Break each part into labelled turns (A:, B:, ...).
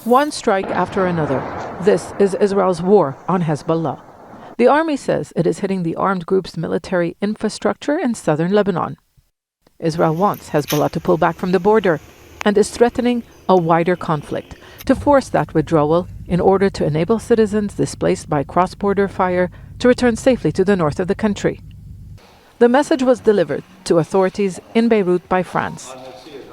A: One strike after another. This is Israel's war on Hezbollah. The army says it is hitting the armed group's military infrastructure in southern Lebanon. Israel wants Hezbollah to pull back from the border and is threatening a wider conflict to force that withdrawal in order to enable citizens displaced by cross-border fire to return safely to the north of the country. The message was delivered to authorities in Beirut by France,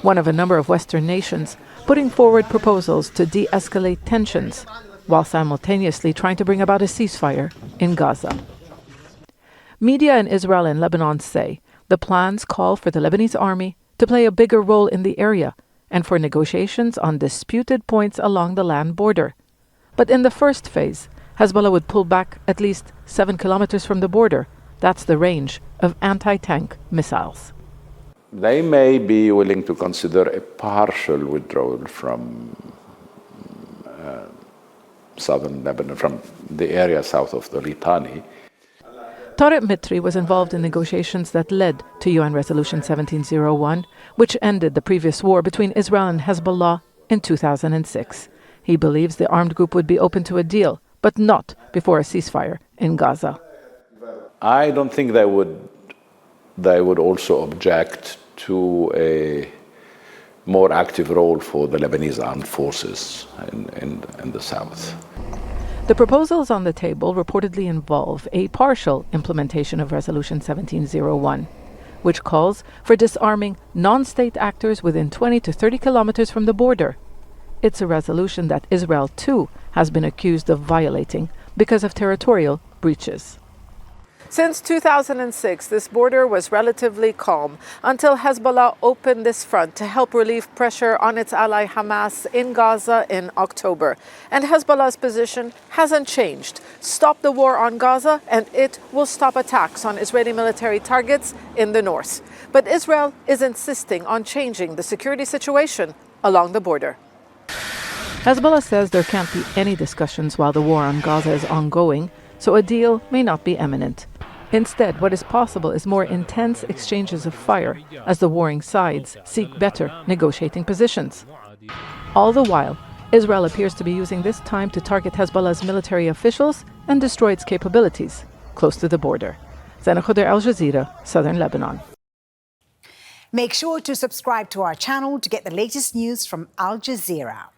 A: one of a number of Western nations putting forward proposals to de-escalate tensions while simultaneously trying to bring about a ceasefire in Gaza. Media in Israel and Lebanon say the plans call for the Lebanese army to play a bigger role in the area and for negotiations on disputed points along the land border. But in the first phase, Hezbollah would pull back at least 7 kilometers from the border. That's the range of anti-tank missiles.
B: They may be willing to consider a partial withdrawal from southern Lebanon, from the area south of the Litani.
A: Tarek Mitri was involved in negotiations that led to UN Resolution 1701, which ended the previous war between Israel and Hezbollah in 2006. He believes the armed group would be open to a deal, but not before a ceasefire in Gaza.
B: I don't think they would also object to a more active role for the Lebanese armed forces in the south.
A: The proposals on the table reportedly involve a partial implementation of Resolution 1701, which calls for disarming non-state actors within 20 to 30 kilometers from the border. It's a resolution that Israel, too, has been accused of violating because of territorial breaches. Since 2006, this border was relatively calm until Hezbollah opened this front to help relieve pressure on its ally Hamas in Gaza in October. And Hezbollah's position hasn't changed. Stop the war on Gaza and it will stop attacks on Israeli military targets in the north. But Israel is insisting on changing the security situation along the border. Hezbollah says there can't be any discussions while the war on Gaza is ongoing, so a deal may not be imminent. Instead, what is possible is more intense exchanges of fire as the warring sides seek better negotiating positions. All the while, Israel appears to be using this time to target Hezbollah's military officials and destroy its capabilities close to the border. Zeina, Khodr, Al Jazeera, Southern Lebanon.
C: Make sure to subscribe to our channel to get the latest news from Al Jazeera.